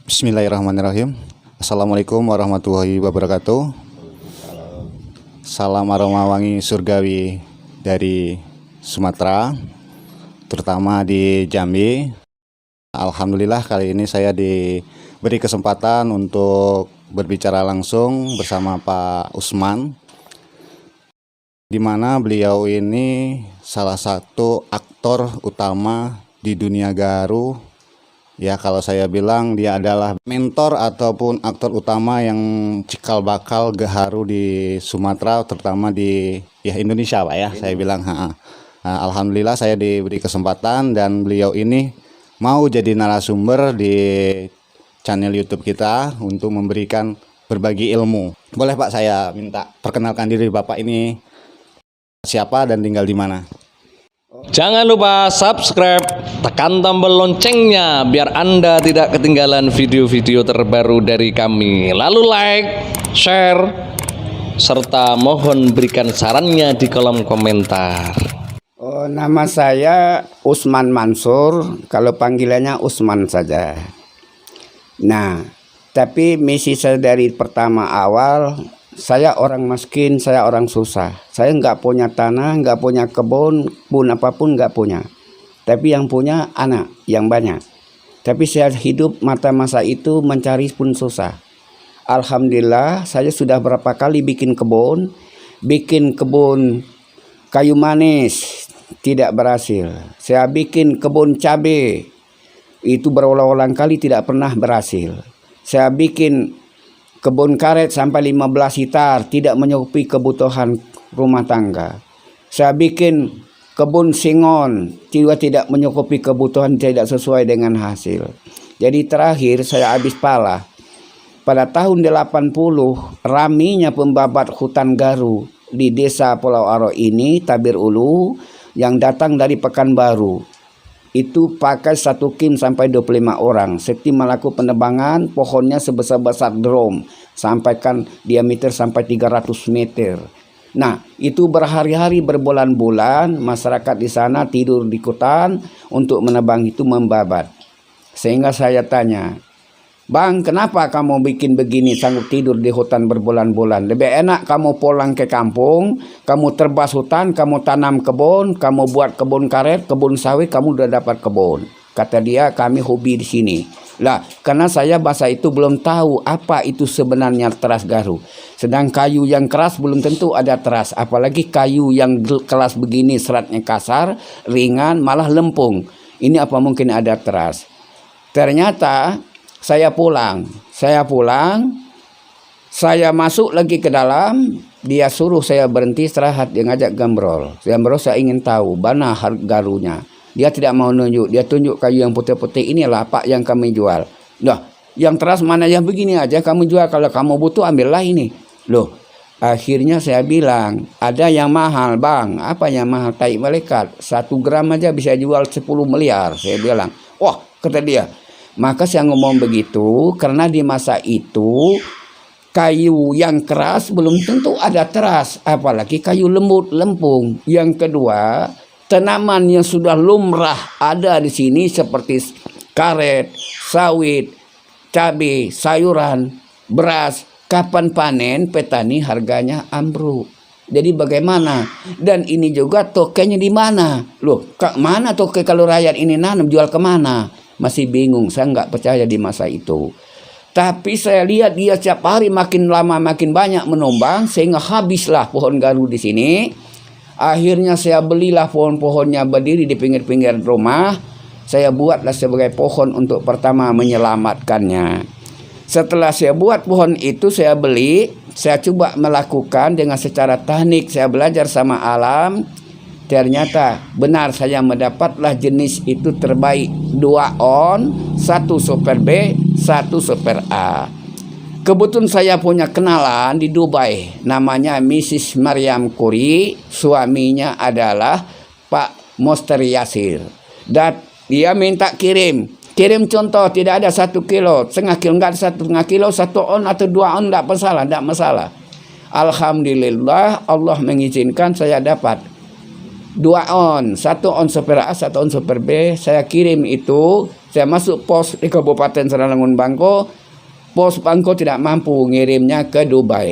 Bismillahirrahmanirrahim. Assalamualaikum warahmatullahi wabarakatuh. Salam aroma wangi surgawi dari Sumatera, terutama di Jambi. Alhamdulillah kali ini saya diberi kesempatan untuk berbicara langsung bersama Pak Usman, di mana beliau ini salah satu aktor utama di dunia garu. Ya, kalau saya bilang dia adalah mentor ataupun aktor utama yang cikal bakal gaharu di Sumatera, terutama di Indonesia, Pak ya. Saya bilang, alhamdulillah saya diberi kesempatan dan beliau ini mau jadi narasumber di channel YouTube kita untuk memberikan berbagi ilmu. Boleh Pak, saya minta perkenalkan diri Bapak ini siapa dan tinggal di mana? Jangan lupa subscribe, tekan tombol loncengnya biar Anda tidak ketinggalan video-video terbaru dari kami. Lalu like, share, serta mohon berikan sarannya di kolom komentar. Nama saya Usman Mansur, kalau panggilannya Usman saja. Nah, tapi misi saya dari pertama awal, saya orang miskin, saya orang susah. Saya nggak punya tanah, nggak punya kebun, pun apapun nggak punya. Tapi yang punya anak yang banyak. Tapi saya hidup masa itu mencari pun susah. Alhamdulillah saya sudah berapa kali bikin kebun kayu manis, tidak berhasil. Saya bikin kebun cabai, itu berulang-ulang kali tidak pernah berhasil. Saya bikin kebun karet sampai 15 hektar, tidak mencukupi kebutuhan rumah tangga. Saya bikin kebun singon, juga tidak mencukupi kebutuhan, tidak sesuai dengan hasil. Jadi terakhir saya habis pala. Pada tahun 80, raminya pembabat hutan garu di desa Pulau Aro ini, Tabir Ulu, yang datang dari Pekanbaru. Itu pakai satu tim sampai 25 orang. Setiap melakukan penebangan, pohonnya sebesar-besar drum, sampaikan diameter sampai 300 meter. Nah, itu berhari-hari, berbulan-bulan masyarakat di sana tidur di hutan untuk menebang itu membabat. Sehingga saya tanya, "Bang, kenapa kamu bikin begini, sanggup tidur di hutan berbulan-bulan? Lebih enak kamu pulang ke kampung, kamu terbas hutan, kamu tanam kebun, kamu buat kebun karet, kebun sawit, kamu udah dapat kebun." Kata dia, "Kami hobi di sini." Lah, karena saya bahasa itu belum tahu apa itu sebenarnya teras garu. Sedang kayu yang keras belum tentu ada teras, apalagi kayu yang keras begini, seratnya kasar, ringan, malah lempung. Ini apa mungkin ada teras? Ternyata saya pulang, saya masuk lagi ke dalam, dia suruh saya berhenti istirahat, dia ngajak gambrol. Gambrol saya ingin tahu, mana garunya. Dia tidak mau nunjuk, dia tunjuk kayu yang putih-putih, inilah Pak yang kami jual. Loh, yang teras mana yang begini aja kamu jual, kalau kamu butuh ambillah ini. Loh, akhirnya saya bilang, ada yang mahal Bang, apa yang mahal? Tai malaikat, 1 gram aja bisa jual 10 miliar. Saya bilang, wah, kata dia. Maka saya ngomong begitu karena di masa itu kayu yang keras belum tentu ada teras, apalagi kayu lembut lempung. Yang kedua, tanaman yang sudah lumrah ada di sini seperti karet, sawit, cabai, sayuran, beras, kapan panen petani harganya ambruk. Jadi bagaimana? Dan ini juga tokenya di mana? Loh, mana toke kalau rakyat ini nanam jual kemana? Masih bingung, saya nggak percaya di masa itu. Tapi saya lihat dia setiap hari makin lama makin banyak menumbang, sehingga habislah pohon garu di sini. Akhirnya saya belilah pohon-pohonnya berdiri di pinggir-pinggir rumah. Saya buatlah sebagai pohon untuk pertama menyelamatkannya. Setelah saya buat pohon itu, saya beli, saya coba melakukan dengan secara teknik, saya belajar sama alam. Ternyata benar saya mendapatlah jenis itu terbaik, 2 on, 1 super B, 1 super A. Kebetulan saya punya kenalan di Dubai, namanya Mrs. Maryam Kuri, suaminya adalah Pak Moster Yasir. Dan dia minta kirim contoh, tidak ada 1 kilo, setengah kilo, enggak ada 1,5 kilo, 1 on atau 2 on, enggak masalah. Alhamdulillah Allah mengizinkan saya dapat 2 on, 1 on super A, 1 on super B. Saya kirim itu Saya masuk pos di Kabupaten Seralangun Bangko. Pos Bangko tidak mampu ngirimnya ke Dubai.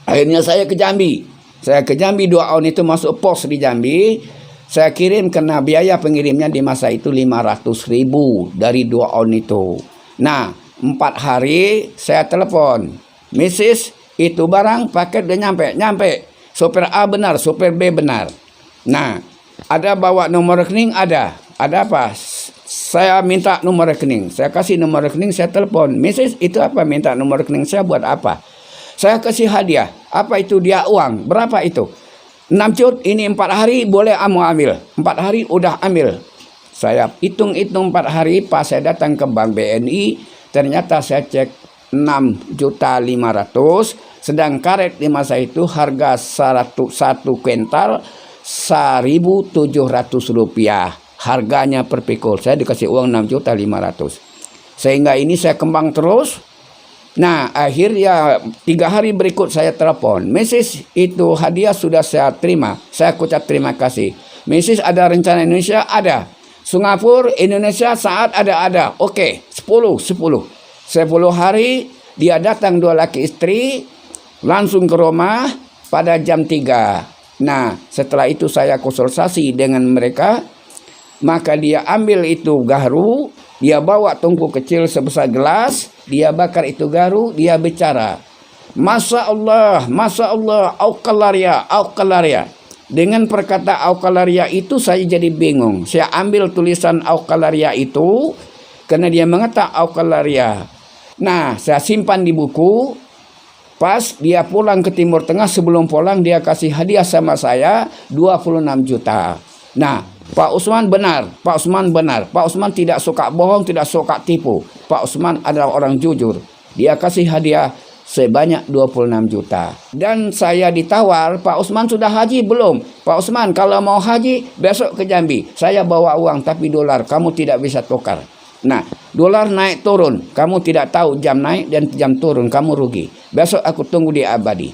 Akhirnya saya ke Jambi. Saya ke Jambi 2 on itu masuk pos di Jambi. Saya kirim karena biaya pengirimnya di masa itu 500.000 dari 2 on itu. Nah, 4 hari saya telepon. Mrs. itu barang paket udah nyampe. Sopir A benar, sopir B benar. Nah, ada bawa nomor rekening? Ada apa? Saya minta nomor rekening. Saya kasih nomor rekening, saya telepon. Mrs. itu apa? Minta nomor rekening saya buat apa? Saya kasih hadiah. Apa itu? Dia uang. Berapa itu? 6 cut. Ini 4 hari boleh kamu ambil. 4 hari udah ambil. Saya hitung-hitung 4 hari. Pas saya datang ke Bank BNI, ternyata saya cek 6.500.000. Sedang karet di masa itu harga 1 kuintal 1.700 rupiah. Harganya per pikul. Saya dikasih uang 6.500.000. Sehingga ini saya kembang terus. Nah, akhirnya 3 hari berikut saya telepon. Mrs. itu hadiah sudah saya terima. Saya ucap terima kasih. Mrs. ada rencana Indonesia? Ada. Singapura, Indonesia saat ada. Oke, 10 hari dia datang 2 laki istri langsung ke rumah pada jam 3. Nah, setelah itu saya konsultasi dengan mereka. Maka dia ambil itu garu, dia bawa tungku kecil sebesar gelas, dia bakar itu garu, dia bicara. Masya Allah, aukalaria. Dengan perkata aukalaria itu saya jadi bingung. Saya ambil tulisan aukalaria itu, karena dia mengatakan aukalaria. Nah, saya simpan di buku. Pas dia pulang ke Timur Tengah, sebelum pulang dia kasih hadiah sama saya 26 juta. Nah, Pak Usman benar. Pak Usman tidak suka bohong, tidak suka tipu. Pak Usman adalah orang jujur. Dia kasih hadiah sebanyak 26 juta. Dan saya ditawar, Pak Usman sudah haji belum? Pak Usman kalau mau haji besok ke Jambi. Saya bawa uang tapi dolar kamu tidak bisa tukar. Nah, dolar naik turun. Kamu tidak tahu jam naik dan jam turun. Kamu rugi. Besok aku tunggu di Abadi.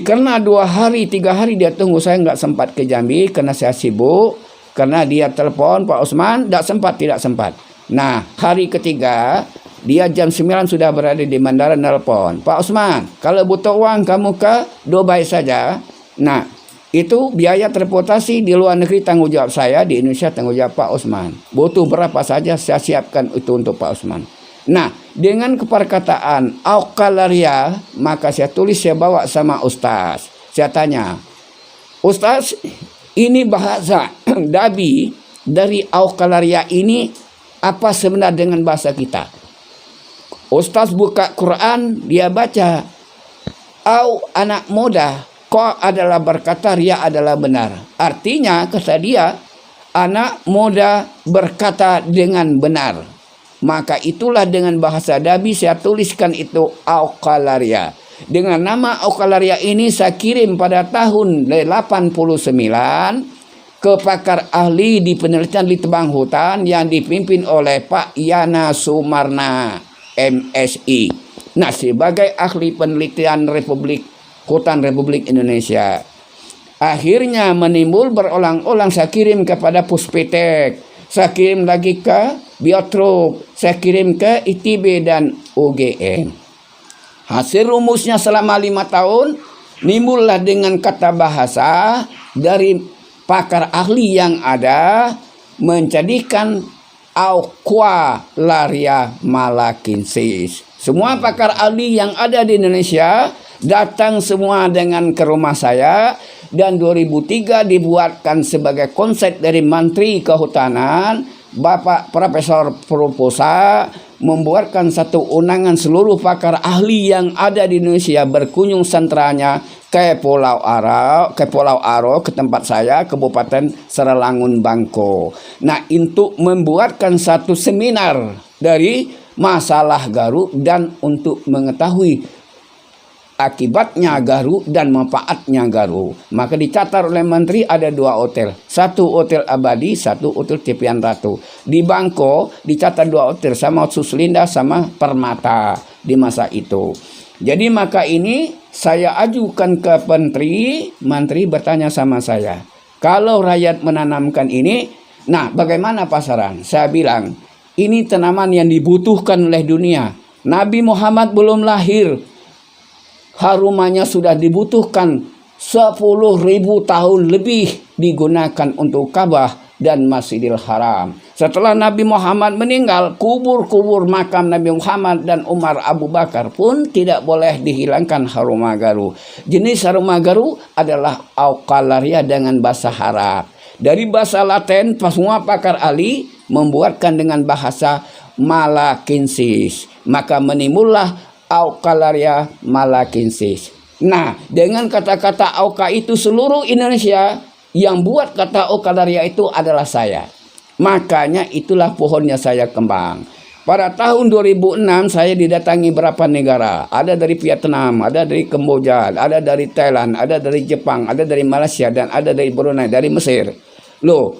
Karena 2 hari 3 hari dia tunggu, saya nggak sempat ke Jambi karena saya sibuk. Karena dia telepon Pak Usman, tidak sempat. Nah, hari ketiga dia jam 9 sudah berada di bandara, nelpon Pak Usman, kalau butuh uang kamu ke Dubai saja. Nah, itu biaya transportasi di luar negeri tanggung jawab saya, di Indonesia tanggung jawab Pak Usman. Butuh berapa saja saya siapkan itu untuk Pak Usman. Nah, dengan perkataan aukalaria, maka saya tulis, saya bawa sama Ustaz. Saya tanya, Ustaz, ini bahasa Dabi dari aukalaria ini apa sebenarnya dengan bahasa kita? Ustaz buka Quran, dia baca, au anak muda, kau adalah berkata ria adalah benar. Artinya, kata dia, anak muda berkata dengan benar. Maka itulah dengan bahasa Dabi saya tuliskan itu aukalaria. Dengan nama aukalaria ini saya kirim pada tahun 89 ke pakar ahli di penelitian di tebang hutan yang dipimpin oleh Pak Yana Sumarna MSI. Nah, sebagai ahli penelitian Hutan Republik Indonesia. Akhirnya menimbul berulang-ulang, saya kirim kepada Puspetek, saya kirim lagi ke Biotrop, saya kirim ke ITB dan UGM. Hasil rumusnya selama 5 tahun, nimbullah dengan kata bahasa dari pakar ahli yang ada, menjadikan aukalaria malakinsis. Semua pakar ahli yang ada di Indonesia datang semua dengan ke rumah saya. Dan 2003 dibuatkan sebagai konsep dari Menteri Kehutanan, Bapak Profesor Proposa membuatkan satu undangan seluruh pakar ahli yang ada di Indonesia berkunjung sentranya ke Pulau Aro, ke tempat saya, Kabupaten Seralangun Bangko. Nah, untuk membuatkan satu seminar dari masalah garu dan untuk mengetahui akibatnya garu dan manfaatnya garu. Maka dicatat oleh Menteri ada 2 hotel. 1 hotel Abadi, 1 hotel Tepian Ratu. Di Bangko dicatat 2 hotel sama Suslinda sama Permata di masa itu. Jadi maka ini saya ajukan ke Menteri bertanya sama saya, kalau rakyat menanamkan ini, Nah, bagaimana pasaran? Saya bilang, ini tanaman yang dibutuhkan oleh dunia. Nabi Muhammad belum lahir, harumanya sudah dibutuhkan 10.000 tahun lebih digunakan untuk Ka'bah dan Masjidil Haram. Setelah Nabi Muhammad meninggal, kubur-kubur makam Nabi Muhammad dan Umar Abu Bakar pun tidak boleh dihilangkan haruma garu. Jenis haruma garu adalah Aucalaria dengan bahasa Arab. Dari bahasa Latin, semua pakar ahli membuatkan dengan bahasa Malakensis. Maka menimbullah Aucalaria malakensis. Nah, dengan kata-kata Auca itu seluruh Indonesia, yang buat kata Aucalaria itu adalah saya. Makanya itulah pohonnya saya kembang. Pada tahun 2006 saya didatangi berapa negara. Ada dari Vietnam, ada dari Kamboja, ada dari Thailand, ada dari Jepang, ada dari Malaysia, dan ada dari Brunei, dari Mesir. Loh,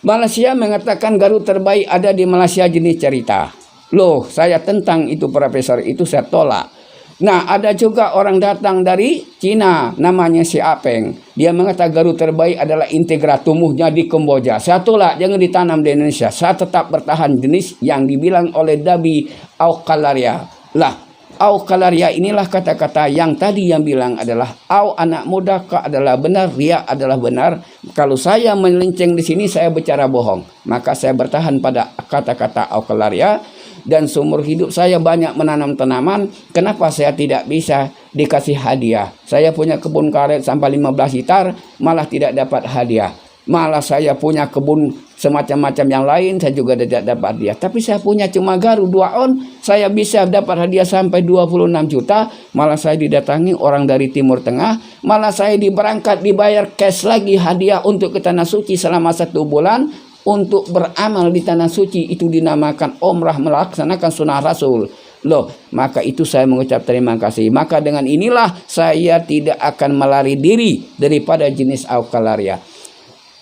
Malaysia mengatakan garu terbaik ada di Malaysia jenis cerita. Loh, saya tentang itu profesor, itu saya tolak. Nah, ada juga orang datang dari Cina, namanya si Apeng. Dia mengatakan garu terbaik adalah integra, tumbuhnya di Kamboja. Saya tolak, jangan ditanam di Indonesia. Saya tetap bertahan jenis yang dibilang oleh Dabi Aucalaria. Lah, Aucalaria inilah kata-kata yang tadi yang bilang adalah Au anak muda, Ka adalah benar, Ria adalah benar. Kalau saya melenceng di sini, saya bicara bohong. Maka saya bertahan pada kata-kata Aucalaria. Dan seumur hidup saya banyak menanam tanaman. Kenapa saya tidak bisa dikasih hadiah? Saya punya kebun karet sampai 15 hektar, malah tidak dapat hadiah. Malah saya punya kebun semacam-macam yang lain, saya juga tidak dapat hadiah. Tapi saya punya cuma garu 2 on, saya bisa dapat hadiah sampai 26 juta. Malah saya didatangi orang dari Timur Tengah. Malah saya dibayar cash lagi hadiah untuk ke Tanah Suci selama 1 bulan. Untuk beramal di Tanah Suci, itu dinamakan umrah, melaksanakan sunnah Rasul. Loh, maka itu saya mengucap terima kasih. Maka dengan inilah saya tidak akan melari diri daripada jenis Aucalaria.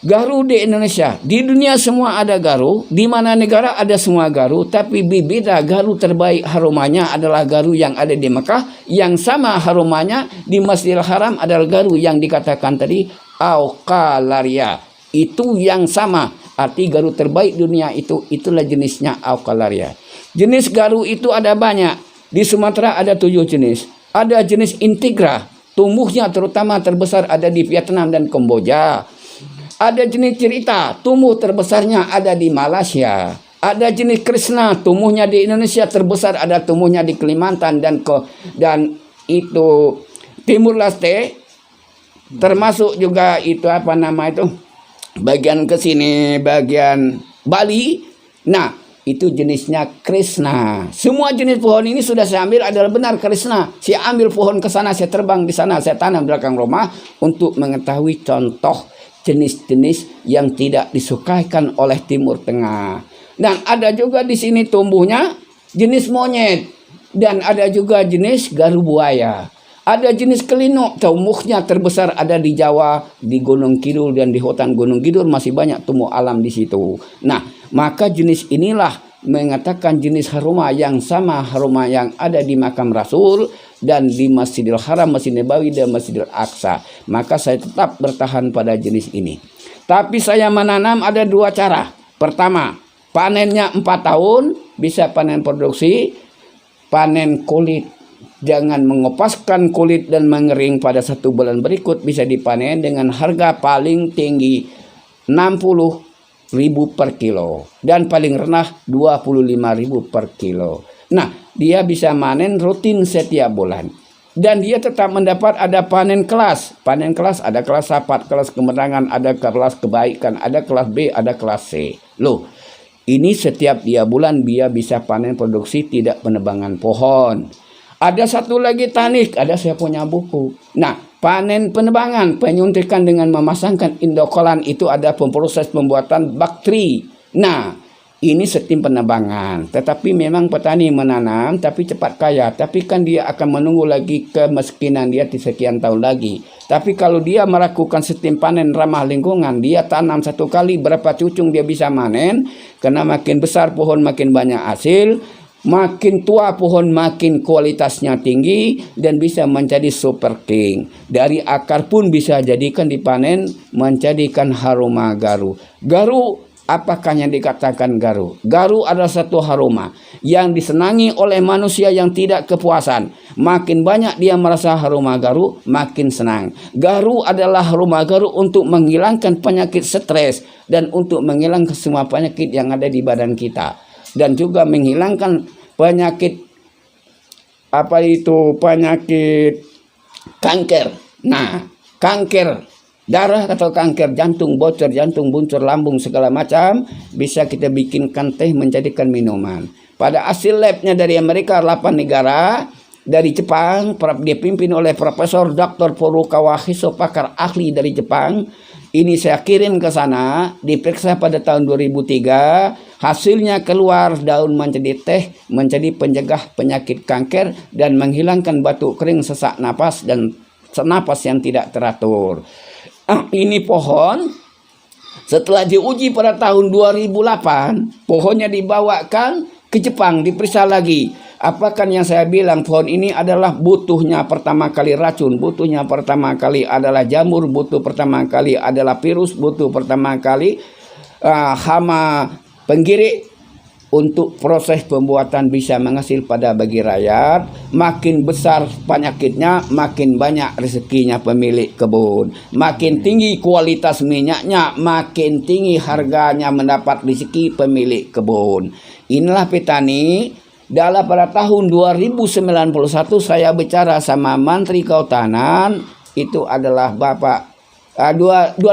Garu di Indonesia, di dunia semua ada garu, di mana negara ada semua garu, tapi berbeda. Garu terbaik harumanya adalah garu yang ada di Mekah, yang sama harumanya di Masjidil Haram adalah garu yang dikatakan tadi Aucalaria. Itu yang sama. Arti garu terbaik dunia itulah jenisnya Aucalaria. Jenis garu itu ada banyak. Di Sumatera ada 7 jenis. Ada jenis integra, tumbuhnya terutama terbesar ada di Vietnam dan Kamboja. Ada jenis cerita, tumbuh terbesarnya ada di Malaysia. Ada jenis Krishna, tumbuhnya di Indonesia terbesar ada tumbuhnya di Kalimantan dan itu Timur Leste. Termasuk juga itu apa nama itu? Bagian ke sini, bagian Bali. Nah, itu jenisnya Krishna. Semua jenis pohon ini sudah saya ambil adalah benar Krishna. Saya ambil pohon ke sana, saya terbang di sana, saya tanam di belakang rumah untuk mengetahui contoh jenis-jenis yang tidak disukaikan oleh Timur Tengah. Dan ada juga di sini tumbuhnya jenis monyet dan ada juga jenis garu buaya. Ada jenis kelinuk, tumbuhnya terbesar ada di Jawa, di Gunung Kidul dan di hutan Gunung Kidul masih banyak tumbuh alam di situ. Nah, maka jenis inilah mengatakan jenis haruma yang sama haruma yang ada di makam Rasul dan di Masjidil Haram, Masjid Nabawi dan Masjidil Aqsa. Maka saya tetap bertahan pada jenis ini. Tapi saya menanam ada 2 cara. Pertama, panennya 4 tahun, bisa panen produksi, panen kulit. Jangan mengopaskan kulit dan mengering pada 1 bulan berikut, bisa dipanen dengan harga paling tinggi 60.000 per kilo dan paling rendah 25.000 per kilo. Nah, dia bisa panen rutin setiap bulan dan dia tetap mendapat ada panen kelas. Panen kelas ada kelas sapat, kelas kemenangan, ada kelas kebaikan, ada kelas B, ada kelas C. Loh, ini setiap dia bulan dia bisa panen produksi, tidak penebangan pohon. Ada satu lagi tanik, ada saya punya buku. Nah, panen penebangan, penyuntikan dengan memasangkan indokolan itu ada proses pembuatan bakteri. Nah, ini sistem penebangan. Tetapi memang petani menanam tapi cepat kaya. Tapi kan dia akan menunggu lagi kemiskinan dia di sekian tahun lagi. Tapi kalau dia melakukan sistem panen ramah lingkungan, dia tanam 1 kali berapa cucung dia bisa panen. Karena makin besar pohon makin banyak hasil. Makin tua pohon makin kualitasnya tinggi dan bisa menjadi super king. Dari akar pun bisa jadikan dipanen menjadikan haruma garu. Garu Apakah yang dikatakan garu? Garu adalah satu aroma yang disenangi oleh manusia yang tidak kepuasan. Makin banyak dia merasa aroma garu, makin senang. Garu adalah aroma garu untuk menghilangkan penyakit stres dan untuk menghilangkan semua penyakit yang ada di badan kita. Dan juga menghilangkan penyakit penyakit kanker. Nah, kanker darah atau kanker jantung, bocor jantung, buncur lambung, segala macam bisa kita bikinkan teh, menjadikan minuman. Pada hasil labnya dari Amerika, 8 negara, dari Jepang, dipimpin oleh Profesor Dr. Furukawa Hiso, pakar ahli dari Jepang. Ini saya kirim ke sana, diperiksa pada tahun 2003, hasilnya keluar daun menjadi teh, menjadi pencegah penyakit kanker dan menghilangkan batuk kering, sesak napas dan napas yang tidak teratur. Ini pohon setelah diuji pada tahun 2008, pohonnya dibawakan ke Jepang, diperiksa lagi. Apakah yang saya bilang, pohon ini adalah butuhnya pertama kali racun, butuhnya pertama kali adalah jamur, butuh pertama kali adalah virus, butuh pertama kali hama penggirik. Untuk proses pembuatan bisa menghasil pada bagi rakyat. Makin besar penyakitnya, makin banyak rezekinya pemilik kebun. Makin tinggi kualitas minyaknya, makin tinggi harganya mendapat rezeki pemilik kebun. Inilah petani. Dalam pada tahun 2091 saya bicara sama Menteri Kehutanan, itu adalah Bapak 2001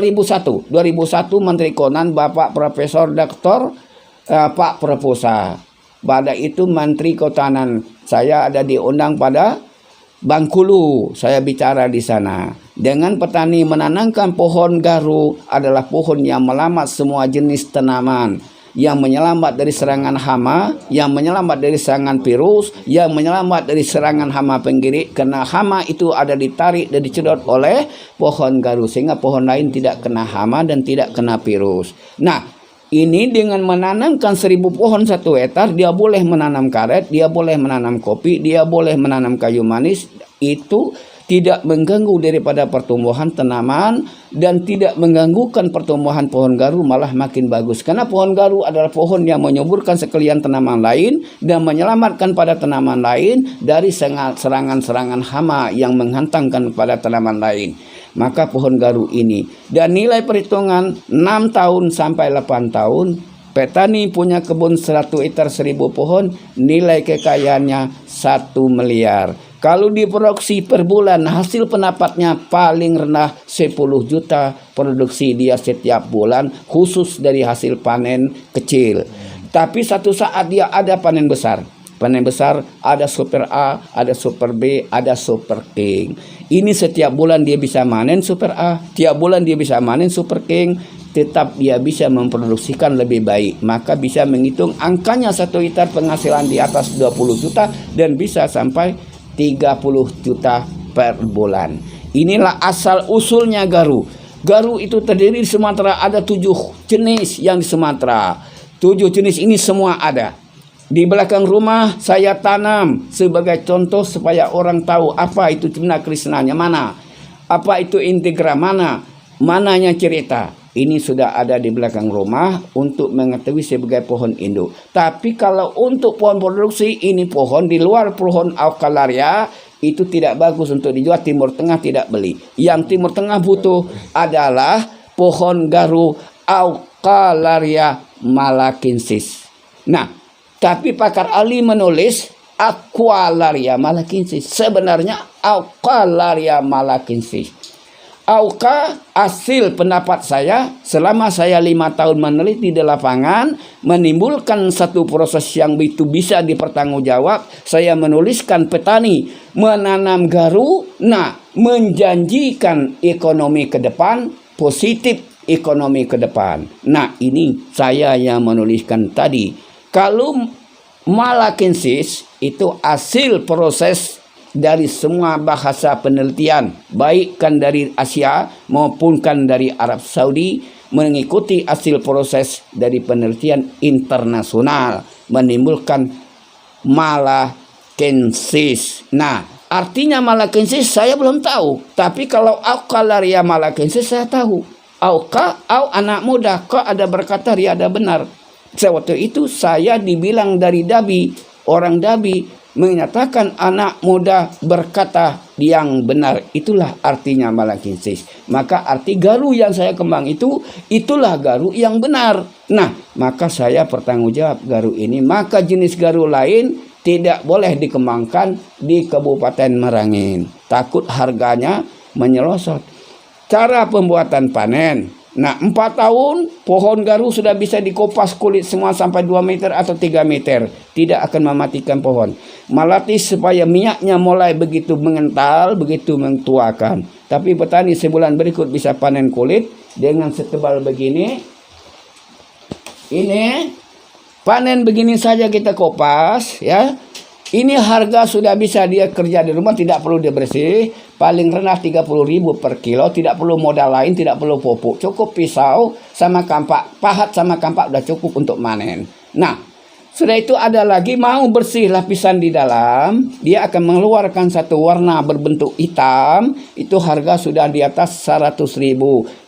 Menteri Konan, Bapak Profesor Dr. Pak Proposa. Pada itu Menteri Kehutanan saya ada diundang pada Bengkulu, saya bicara di sana. Dengan petani menanamkan pohon garu adalah pohon yang menyelamat semua jenis tanaman, yang menyelamat dari serangan hama, yang menyelamat dari serangan virus, yang menyelamat dari serangan hama penggirik. Karena hama itu ada ditarik dan dicedot oleh pohon garu, sehingga pohon lain tidak kena hama dan tidak kena virus. Nah, ini dengan menanamkan 1000 pohon 1 hektar, dia boleh menanam karet, dia boleh menanam kopi, dia boleh menanam kayu manis. Itu tidak mengganggu daripada pertumbuhan tanaman dan tidak mengganggukan pertumbuhan pohon garu, malah makin bagus. Karena pohon garu adalah pohon yang menyuburkan sekalian tanaman lain dan menyelamatkan pada tanaman lain dari serangan-serangan hama yang menghantangkan pada tanaman lain. Maka pohon garu ini, dan nilai perhitungan 6 tahun sampai 8 tahun, petani punya kebun 100 hektar 1000 pohon, nilai kekayaannya 1 miliar. Kalau diproduksi per bulan, hasil pendapatnya paling rendah 10 juta produksi dia setiap bulan, khusus dari hasil panen kecil. Tapi satu saat dia ada panen besar. Panen besar ada super A, ada super B, ada super king. Ini setiap bulan dia bisa manen super A, tiap bulan dia bisa manen super king, tetap dia bisa memproduksikan lebih baik. Maka bisa menghitung angkanya 1 hektar penghasilan di atas 20 juta dan bisa sampai 30 juta per bulan. Inilah asal usulnya garu. Garu itu terdiri di Sumatera, ada 7 jenis yang di Sumatera. 7 jenis ini semua ada. Di belakang rumah saya tanam sebagai contoh supaya orang tahu apa itu Cina Krisnanya mana, apa itu integra mananya cerita. Ini sudah ada di belakang rumah untuk mengetahui sebagai pohon induk. Tapi kalau untuk pohon produksi, ini pohon di luar pohon Alkalaria, itu tidak bagus untuk dijual. Timur Tengah tidak beli. Yang Timur Tengah butuh adalah pohon garu Alkalaria malacensis. Nah, tapi pakar ahli menulis Aqualaria malacensis. Sebenarnya Alkalaria malacensis. Auka, hasil pendapat saya selama saya 5 tahun meneliti di lapangan, menimbulkan satu proses yang itu bisa dipertanggungjawab. Saya menuliskan petani menanam garu, nah menjanjikan ekonomi ke depan, positif ekonomi ke depan. Nah ini saya yang menuliskan tadi. Kalau malacensis itu hasil proses dari semua bahasa penelitian, baik kan dari Asia maupun kan dari Arab Saudi, mengikuti hasil proses dari penelitian internasional, menimbulkan malacensis. Nah, artinya malacensis saya belum tahu, tapi kalau Alkalaria malacensis saya tahu. Au anak muda, ka ada berkata riada benar. Sewaktu itu saya dibilang dari Dabi, orang Dabi menyatakan anak muda berkata yang benar. Itulah artinya malakinsis. Maka arti garu yang saya kembang itu, itulah garu yang benar. Nah, maka saya bertanggung jawab garu ini. Maka jenis garu lain tidak boleh dikembangkan di Kabupaten Merangin. Takut harganya menyelosot. Cara pembuatan panen. Nah, 4 tahun pohon garu sudah bisa dikopas kulit semua sampai 2 meter atau 3 meter. Tidak akan mematikan pohon. Melatih supaya minyaknya mulai begitu mengental, begitu mentuakan. Tapi petani sebulan berikut bisa panen kulit dengan setebal begini. Ini panen begini saja kita kopas, ya. Ini harga sudah bisa dia kerja di rumah, tidak perlu dia bersih. Paling rendah 30.000 per kilo, tidak perlu modal lain, tidak perlu pupuk. Cukup pisau sama kampak, pahat sama kampak udah cukup untuk manen. Nah, sudah itu ada lagi mau bersih lapisan di dalam, dia akan mengeluarkan satu warna berbentuk hitam, itu harga sudah di atas 100.000.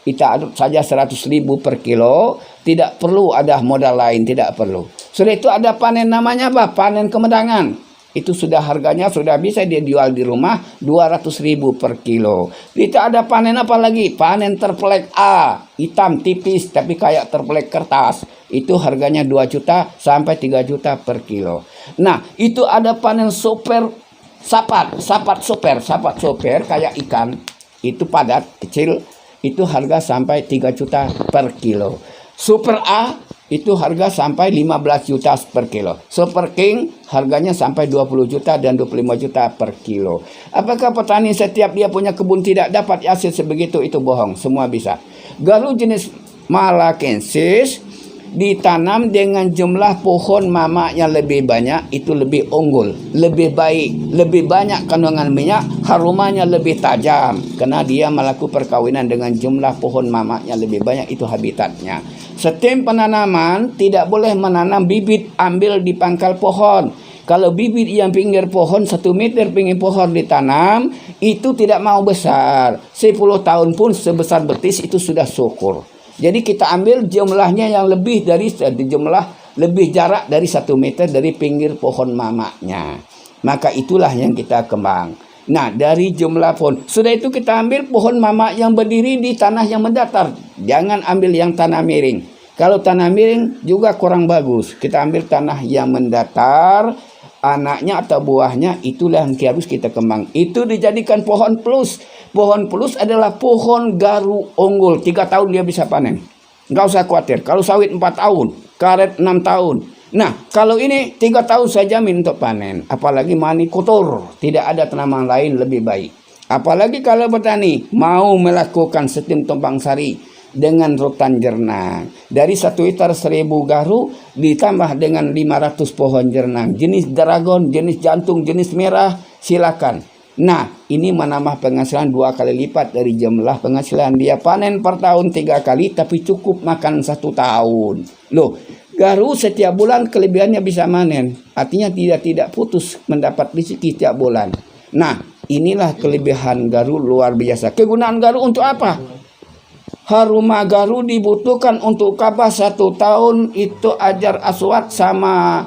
Kita aduk saja 100.000 per kilo, tidak perlu ada modal lain, tidak perlu. Sudah itu ada panen namanya apa? Panen kemendangan. Itu sudah harganya sudah bisa dia jual di rumah 200.000 per kilo. Kita ada panen apa lagi? Panen terpelek A, hitam tipis tapi kayak terpelek kertas. Itu harganya 2 juta sampai 3 juta per kilo. Nah, itu ada panen super sapat soper kayak ikan. Itu padat kecil, itu harga sampai 3 juta per kilo. Super A itu harga sampai 15 juta per kilo. Super King harganya sampai 20 juta dan 25 juta per kilo. Apakah petani setiap dia punya kebun tidak dapat hasil sebegitu? Itu bohong, semua bisa. Garu jenis malakensis ditanam dengan jumlah pohon mamaknya lebih banyak, itu lebih unggul, lebih baik, lebih banyak kandungan minyak, harumanya lebih tajam karena dia melakukan perkawinan dengan jumlah pohon mamaknya lebih banyak, itu habitatnya. Setiap penanaman tidak boleh menanam bibit ambil di pangkal pohon. Kalau bibit yang pinggir pohon 1 meter pinggir pohon ditanam, itu tidak mau besar. 10 tahun pun sebesar betis itu sudah syukur. Jadi kita ambil jumlahnya yang lebih dari jumlah lebih jarak dari 1 meter dari pinggir pohon mamaknya. Maka itulah yang kita kembang. Nah, dari jumlah pohon. Sudah itu kita ambil pohon mamak yang berdiri di tanah yang mendatar. Jangan ambil yang tanah miring. Kalau tanah miring juga kurang bagus. Kita ambil tanah yang mendatar. Anaknya atau buahnya itulah yang harus kita kembang. Itu dijadikan pohon plus. Pohon plus adalah pohon garu unggul. 3 tahun dia bisa panen. Nggak usah khawatir. Kalau sawit 4 tahun, karet 6 tahun. Nah, kalau ini 3 tahun saya jamin untuk panen. Apalagi mani kotor. Tidak ada tanaman lain lebih baik. Apalagi kalau petani mau melakukan sistem tumpang sari dengan rotan jernang. Dari 1 hektar 1.000 garu ditambah dengan 500 pohon jernang. Jenis dragon, jenis jantung, jenis merah, silakan. Nah, ini menambah penghasilan 2 kali lipat dari jumlah penghasilan. Dia panen per tahun 3 kali, tapi cukup makan 1 tahun. Loh, garu setiap bulan kelebihannya bisa manen. Artinya tidak putus mendapat rezeki setiap bulan. Nah, inilah kelebihan garu luar biasa. Kegunaan garu untuk apa? Haruma garu dibutuhkan untuk Ka'bah 1 tahun. Itu ajar aswad sama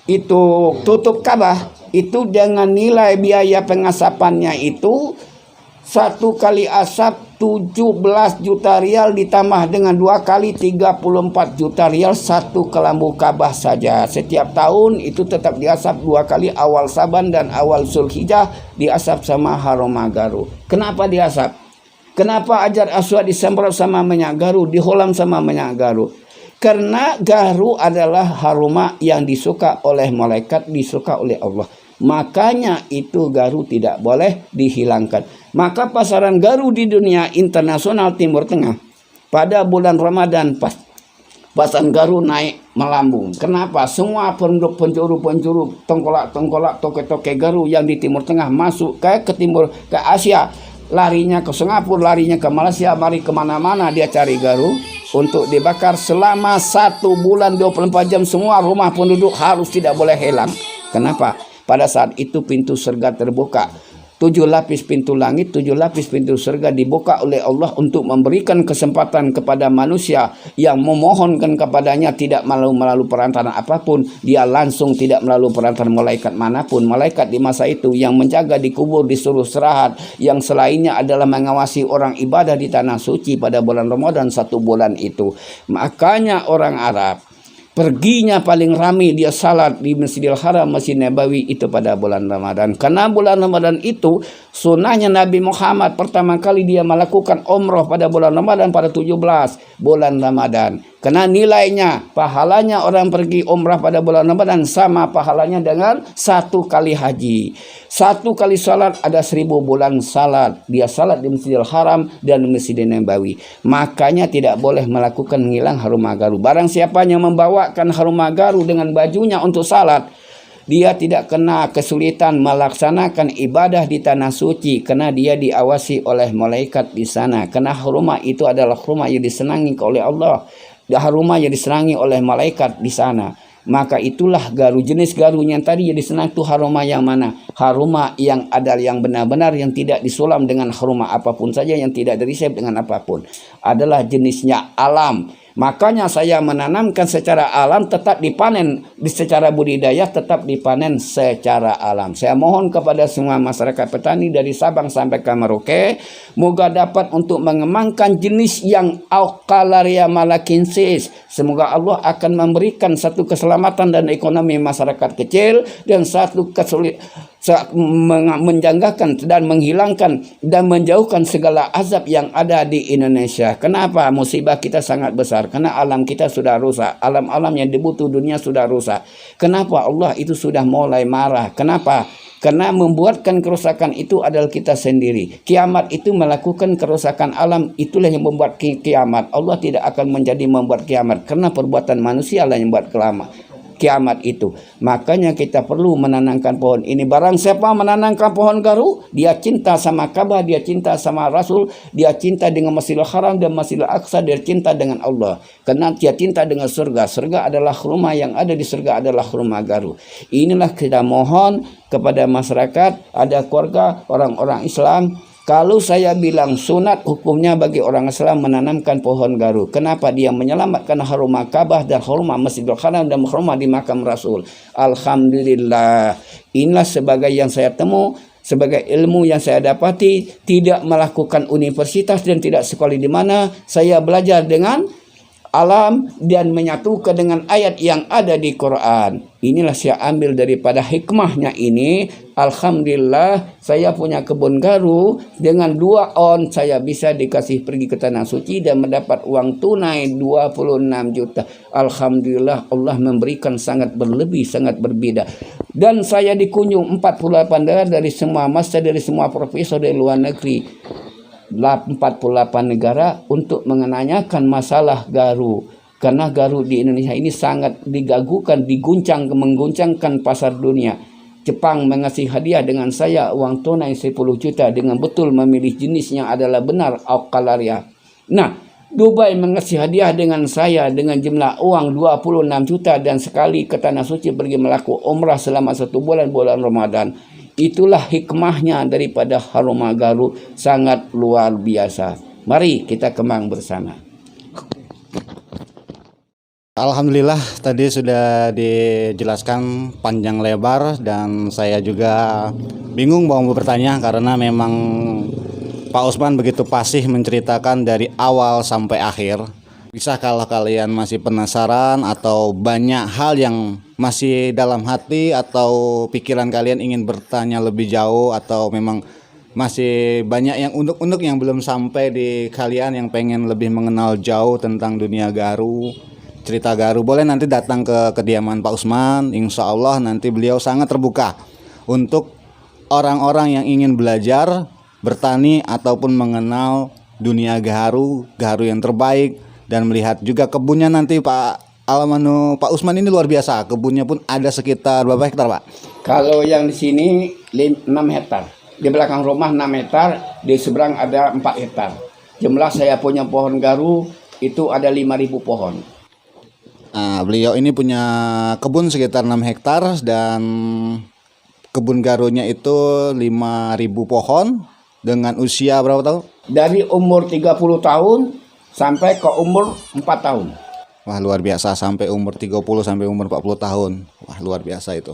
itu tutup Ka'bah. Itu dengan nilai biaya pengasapannya itu 1 kali asap 17 juta rial ditambah dengan 2 kali 34 juta rial 1 kelambu Ka'bah saja. Setiap tahun itu tetap diasap 2 kali, awal Saban dan awal Zulhijjah diasap sama haruma garu. Kenapa diasap? Kenapa ajar aswad disemprot sama minyak garu, diholam sama minyak garu? Karena garu adalah haruma yang disuka oleh malaikat, disuka oleh Allah. Makanya itu garu tidak boleh dihilangkan. Maka pasaran garu di dunia internasional Timur Tengah pada bulan Ramadan pasaran garu naik melambung. Kenapa? Semua penduduk penjuru tengkolak, toke-toke garu yang di Timur Tengah masuk ke timur, ke Asia. Larinya ke Singapura, larinya ke Malaysia, mari kemana-mana dia cari garu untuk dibakar selama 1 bulan 24 jam. Semua rumah penduduk harus tidak boleh hilang. Kenapa? Pada saat itu pintu surga terbuka. 7 lapis pintu langit, 7 lapis pintu surga dibuka oleh Allah untuk memberikan kesempatan kepada manusia yang memohonkan kepadanya tidak melalui perantaraan apapun. Dia langsung tidak melalui perantaraan malaikat manapun. Malaikat di masa itu yang menjaga di kubur disuruh istirahat, yang selainnya adalah mengawasi orang ibadah di tanah suci pada bulan Ramadan 1 bulan itu. Makanya orang Arab perginya paling ramai dia salat di Masjidil Haram, Masjid Nabawi itu pada bulan Ramadan. Karena bulan Ramadan itu sunnahnya Nabi Muhammad pertama kali dia melakukan umrah pada bulan Ramadan pada 17 bulan Ramadan. Karena nilainya, pahalanya orang pergi umrah pada bulan Ramadan sama pahalanya dengan 1 kali haji. 1 kali salat ada 1000 bulan salat. Dia salat di Masjidil Haram dan Masjid Nabawi. Makanya tidak boleh melakukan menghilang harum agaru. Barang siapa yang membawakan harum agaru dengan bajunya untuk salat, dia tidak kena kesulitan melaksanakan ibadah di tanah suci karena dia diawasi oleh malaikat di sana. Karena harumah itu adalah harumah yang disenangi oleh Allah. Harumah yang disenangi oleh malaikat di sana. Maka itulah garu, jenis garunya yang tadi yang disenang itu harumah yang mana? Harumah yang ada yang benar-benar yang tidak disulam dengan harumah apapun saja, yang tidak dirisep dengan apapun. Adalah jenisnya alam. Makanya saya menanamkan secara alam tetap dipanen, secara budidaya tetap dipanen secara alam. Saya mohon kepada semua masyarakat petani dari Sabang sampai ke Merauke, moga dapat untuk mengembangkan jenis yang Aucalaria malakensis. Semoga Allah akan memberikan satu keselamatan dan ekonomi masyarakat kecil dan satu menjanggakan dan menghilangkan dan menjauhkan segala azab yang ada di Indonesia. Kenapa? Musibah kita sangat besar. Karena alam kita sudah rusak. Alam-alam yang dibutuh dunia sudah rusak. Kenapa? Allah itu sudah mulai marah. Kenapa? Karena membuatkan kerusakan itu adalah kita sendiri. Kiamat itu melakukan kerusakan alam. Itulah yang membuat kiamat. Allah tidak akan menjadi membuat kiamat. Karena perbuatan manusia lah yang membuat kiamat itu. Makanya kita perlu menanamkan pohon ini. Barang siapa menanamkan pohon garu, dia cinta sama Ka'bah, dia cinta sama Rasul, dia cinta dengan Masjidil Haram dan Masjidil Aqsa, dia cinta dengan Allah. Karena dia cinta dengan surga. Surga adalah rumah, yang ada di surga adalah rumah garu. Inilah kita mohon kepada masyarakat, ada keluarga orang-orang Islam. Kalau saya bilang sunat hukumnya bagi orang Islam menanamkan pohon garu. Kenapa? Dia menyelamatkan harumah Ka'bah dan harumah Masjidil Haram dan harumah di makam Rasul. Alhamdulillah. Inilah sebagai yang saya temu, sebagai ilmu yang saya dapati, tidak melakukan universitas dan tidak sekolah di mana. Saya belajar dengan alam dan menyatukan dengan ayat yang ada di Quran. Inilah saya ambil daripada hikmahnya ini. Alhamdulillah saya punya kebun garu. Dengan 2 on saya bisa dikasih pergi ke tanah suci dan mendapat uang tunai 26 juta. Alhamdulillah Allah memberikan sangat berlebih, sangat berbeda. Dan saya dikunjung 48 daerah dari semua master, dari semua profesor dari luar negeri. 48 negara untuk menanyakan masalah garu. Karena garu di Indonesia ini sangat digagukan, mengguncangkan pasar dunia. Jepang mengasih hadiah dengan saya uang tunai 10 juta dengan betul memilih jenis yang adalah benar Aucalaria. Nah, Dubai mengasih hadiah dengan saya dengan jumlah uang 26 juta dan sekali ke tanah suci pergi melakukan umrah selama 1 bulan Ramadan. Itulah hikmahnya daripada harumah garu, sangat luar biasa. Mari kita kembang bersama. Alhamdulillah tadi sudah dijelaskan panjang lebar dan saya juga bingung mau bertanya karena memang Pak Usman begitu fasih menceritakan dari awal sampai akhir. Bisa kalau kalian masih penasaran atau banyak hal yang masih dalam hati atau pikiran kalian ingin bertanya lebih jauh atau memang masih banyak yang unduk-unduk yang belum sampai di kalian yang pengen lebih mengenal jauh tentang dunia garu, cerita garu, boleh nanti datang ke kediaman Pak Usman. Insya Allah nanti beliau sangat terbuka untuk orang-orang yang ingin belajar bertani ataupun mengenal dunia garu yang terbaik dan melihat juga kebunnya nanti Pak Usman ini luar biasa. Kebunnya pun ada sekitar berapa hektar Pak? Kalau yang di sini 6 hektar. Di belakang rumah 6 hektar, di seberang ada 4 hektar. Jumlah saya punya pohon garu itu ada 5.000 pohon. Nah, beliau ini punya kebun sekitar 6 hektar dan kebun garunya itu 5.000 pohon dengan usia berapa tahun? Dari umur 30 tahun sampai ke umur 4 tahun. Wah, luar biasa, sampai umur 30 sampai umur 40 tahun. Wah, luar biasa itu.